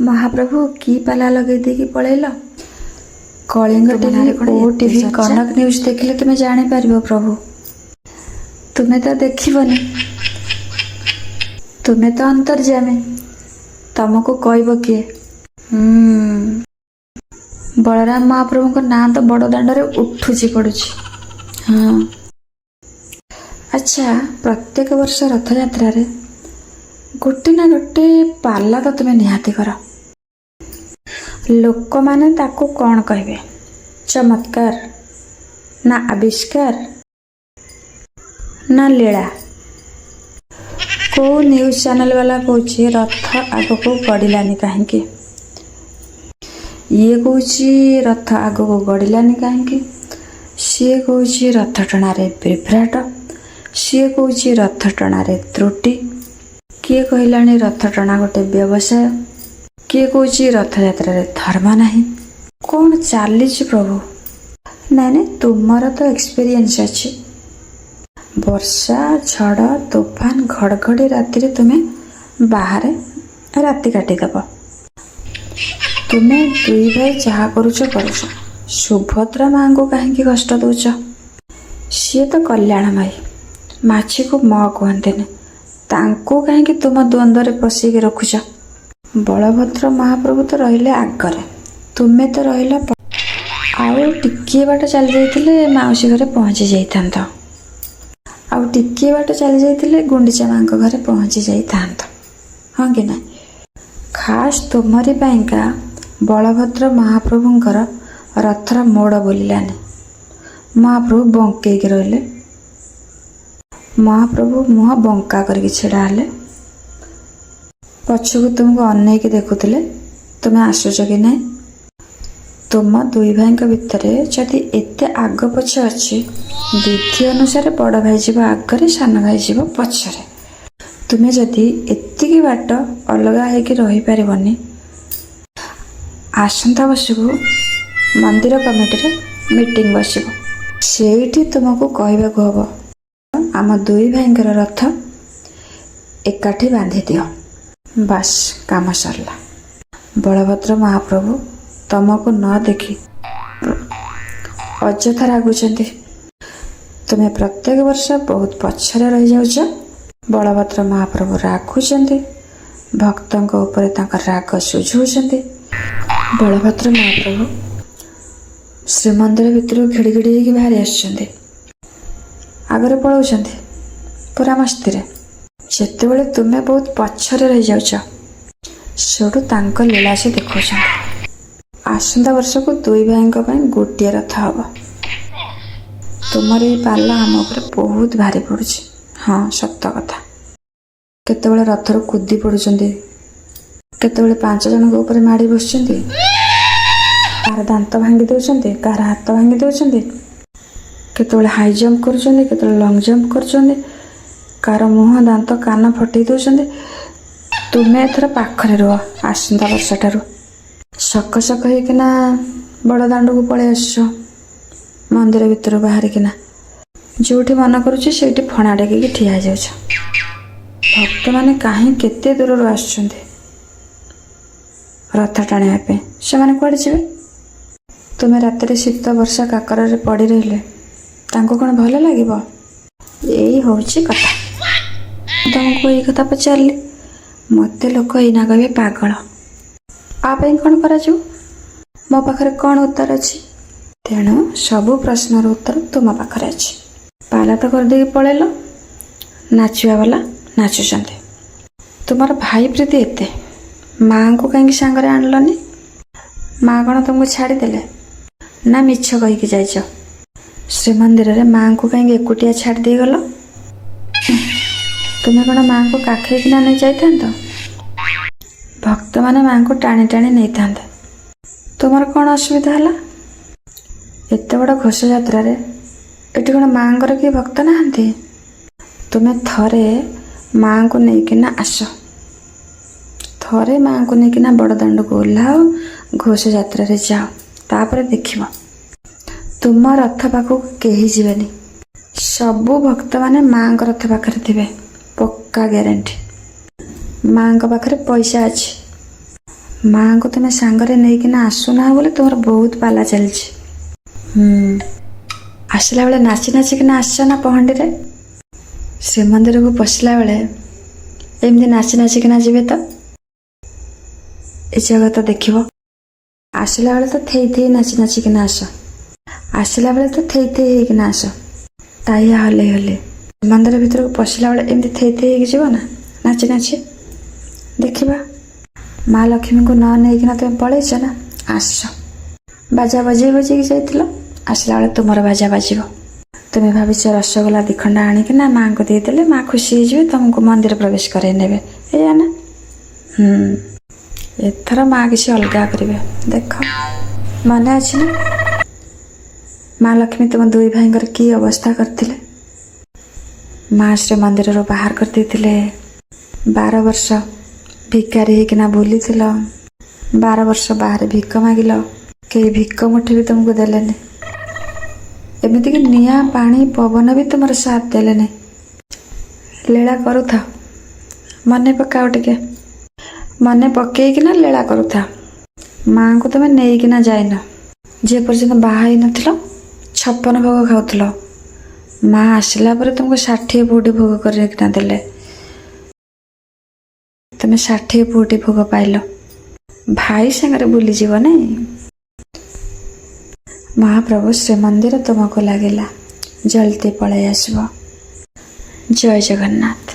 महाप्रभु की पाला लगे देकी पळेल कलिंग टीवी ओटीवी कनक न्यूज देखिले तुमे जानी पारिबो प्रभु। तुमे तो देखिबनी, तुमे तो अंतर्जामी, तुमको कहब किए? बलराम महाप्रभु को ना तो बड़ दांडे उठुची पड़ुची। हाँ अच्छा, प्रत्येक वर्ष रथ यात्रा रे गोटे ना गोटे पाला तो तुम्हें निहाती कर। लोक माने ताको कौन कहबे? चमत्कार ना आविष्कार ना लीला? को न्यूज चैनल वाला कौची रथ आग को गड़िलानी कहीं, ये कौची रथ आग को गड़िलानी कहीं, सी कौची रथ टणारे बिभ्राट, सी कौची रथ टणारे त्रुटि, किए कहलानी रथ टଣା गोटे व्यवसाय, किए कौची रथ यात्रा रे धर्म नहीं। कौन चली प्रभु? नहीं नहीं, तुमर तो एक्सपीरियंस अच्छी। वर्षा झड़ तूफान घड़घड़ी राति तुम्हें बाहर राति काटिदेव। तुम्हें दुई भाई जहा करुच करुच, सुभद्रा माँ को कहीं कष्ट दौच? सी तो कल्याणमयी, माछी को म कहते तांको कहीं तुम द्वंद्व पशिक रखुच? बलभद्र महाप्रभु तो रहिले आगरे, तुमे तो रहिला आउ टिके बाट चली जाइथिले माउसी घरे पहुंची जाइथांत, आउ टिके बाट चली जाइथिले गुंडीचा माँ घरे पहुंची जाइथांत। हाँ कि ना? खास तुमरी पाइंका बलभद्र महाप्रभुंकर रथर मोड़ बोलिलानी। महाप्रभु बंकेक रहिले, महाप्रभु मुह बंका करके छिड़ा हेले, पछकू तुमको अनेक देखुले तुम्हें आसुच कि नहीं? तुम दुई भाई भितर जदि एते आग पछ अच्छी, विधि अनुसार बड़ भाई जीव आगरे सान भाई जीव पछरे। तुम्हें जदि एतिकी बाट अलगा होगी रही पारबनी, आसंता बसकू मंदिर कमिटी रे मीटिंग बसिबो, सेठी तुमको कहबाकू हबो आम दुई भाईंकर रथ एकाठी बांधि दियो। बास काम सरला। बलभद्र महाप्रभु तुमको न देखी अଯଥା रागुचंदी। तुम्हें प्रत्येक वर्ष बहुत पछरे रही जाउछ। बलभद्र महाप्रभु रागुचंदी, भक्तों ऊपर तांका राग सुझुचंदी। बलभद्र महाप्रभु श्रीमंदिर भितर घिड़ी घिड़ी होगी बाहरी आसुचंदी, आगरे पलाउचंदी पूरा मस्ती रे। जेतेबेले तुम्हें बहुत पछरे रही जाउछ, सेठू तांको लीला से देखुचंदी। आसंता वर्ष को दुई भाई गोटे रथ हम। तुमर ये पाला आम उपर बहुत भारी पड़ुछि। हाँ सत कथा। केतेबेले रथर कूदी पड़ुचंदी, केतेबेले 5 जन ऊपर माड़ी बसुचंदी, कार दांत भांगी दउचंदी, कार हाथ भांगी दउचंदी, केतेबेले हाई जंप करुचंदी, केतेबेले लंग जंप करुचंदी, कार मुह दांत कान फटई दउचंदी। तुमे एथर पाखरे रुह। आसंता वर्ष ठारू सक सक होना बड़ दांड को पलि आस मंदिर भितर बाहर किना, जोठी मन करुछि सेठी फणा टेक ठिया जाउछ। भक्त माने कहीं केते दूर आसुचंदी रथ टाणिया पे, से माने कुआडे जिवे? तुमे रातिर शीत वर्षा काकर रे पड़ी रहिले तांको कोन भल लागिबो? यही होउछि कथा। तुमको ये कथा पचारली, मते लोक एना कहबे पागल। आप कौन कर मो पाखरे कौन उत्तर अच्छी? तेणु सबू प्रश्नर उत्तर तुम पाखरे अच्छी। पाला तो करदे पलैल, नाचवा वाला नाचुचंदी। तुमर भाई प्रीति एते, माँ को कहीं सांगरे आणलनी? माँ कौन तुमको छाड़ीदेले ना मिछ कहीकि जाइछ? श्रीमंदिर रे माँ को कहीं एकुटिया छाड़ दे गल? तुम्हें कौन माँ को काखेई किना नहीं जाइथांत? भक्त माने माँ को टाणी टाणी नहीं थांते। तुमर कौन असुविधा है? एत बड़ घोष यात्रा रे एटी कौन माँगर कि भक्त नहांती? तुम्हें थरे माँ को लेकिना आस, थरे माँ को लेकिना बड़ दांड को ओह्लाओ, घोष यात्रा रे जाओ, तापर देखिब तुम रथ पाखक केही जीवेनी। सबू भक्त माने माँ रथ पाखरे थिबे, पक्का ग्यारंटी। माँ पाखरे पैसा अच्छी, ମାଆଙ୍କୁ ତୁମେ ସାଙ୍ଗରେ ନେଇକିନା ଆସୁନା ବୋଲି ତୁମର ବହୁତ ପାଲା ଚାଲିଛି। ଆସିଲା ବେଳେ ନାଚି ନାଚିକିନା ଆସିଛ ନା ପହଣ୍ଡିରେ? ଶ୍ରୀମନ୍ଦିରକୁ ପଶିଲା ବେଳେ ଏମିତି ନାଚି ନାଚିକିନା ଯିବେ ତ ଏ ଜଗତ ଦେଖିବ। ଆସିଲା ବେଳେ ତ ଥେଇ ଥେଇ ନାଚି ନାଚିକିନା ଆସ, ଆସିଲା ବେଳେ ତ ଥେଇ ଥେଇ ହେଇକିନା ଆସ, ଟାହିଆ ହଲେଇ ହଲେଇ। ମନ୍ଦିର ଭିତରକୁ ପଶିଲା ବେଳେ ଏମିତି ଥେଇ ଥେଇ ହେଇକି ଯିବ ନା ନାଚି ନାଚି? ଦେଖିବା। ମା ଲକ୍ଷ୍ମୀଙ୍କୁ ନ ନେଇକିନା ତୁମେ ପଳେଇଛ ନା, ଆସିଛ ବାଜା ବଜେଇ ବଜେଇକି ଯାଇଥିଲ, ଆସିଲା ବେଳେ ତୁମର ବାଜା ବାଜିବ। ତୁମେ ଭାବିଛ ରସଗୋଲା 2 ଖଣ୍ଡ ଆଣିକିନା ମାଆଙ୍କୁ ଦେଇଦେଲେ ମା ଖୁସି ହେଇଯିବେ, ତୁମକୁ ମନ୍ଦିର ପ୍ରବେଶ କରେଇ ନେବେ, ଏଇଆ ନା? ଏଥର ମା କିଛି ଅଲଗା କରିବେ, ଦେଖ। ମନେ ଅଛି ନା ମା ଲକ୍ଷ୍ମୀ ତୁମ 2 ଭାଇଙ୍କର କି ଅବସ୍ଥା କରିଥିଲେ? ମା ଶ୍ରୀମନ୍ଦିରରୁ ବାହାର କରିଦେଇଥିଲେ। 12 ବର୍ଷ ଭିକାରୀ ହେଇକିନା ବୁଲିଥିଲ, 12 ବର୍ଷ ବାହାରେ ଭିକ ମାଗିଲ, କେହି ଭିକ ମୁଠି ବି ତୁମକୁ ଦେଲେନି। ଏମିତିକି ନିଆଁ ପାଣି ପବନ ବି ତୁମର ସାଥ ଦେଲେନି। ଲୀଳା କରୁଥାଅ, ମନେ ପକାଅ ଟିକେ, ମନେ ପକେଇକିନା ଲୀଳା କରୁଥାଅ। ମାଆଙ୍କୁ ତୁମେ ନେଇକିନା ଯାଇନ, ଯେ ପର୍ଯ୍ୟନ୍ତ ବାହା ହେଇନଥିଲ 56 ଭୋଗ ଖାଉଥିଲ। ମା ଆସିଲା ପରେ ତୁମକୁ 60 ପଉଟି ଭୋଗ କରିକିନା ଦେଲେ, ତୁମେ 60 ପଉଟି ଭୋଗ ପାଇଲ। ଭାଇ ସାଙ୍ଗରେ ବୁଲିଯିବ ନାଇଁ? ମହାପ୍ରଭୁ ଶ୍ରୀମନ୍ଦିର ତୁମକୁ ଲାଗିଲା, ଜଲ୍ଦି ପଳେଇ ଆସିବ। ଜୟ ଜଗନ୍ନାଥ।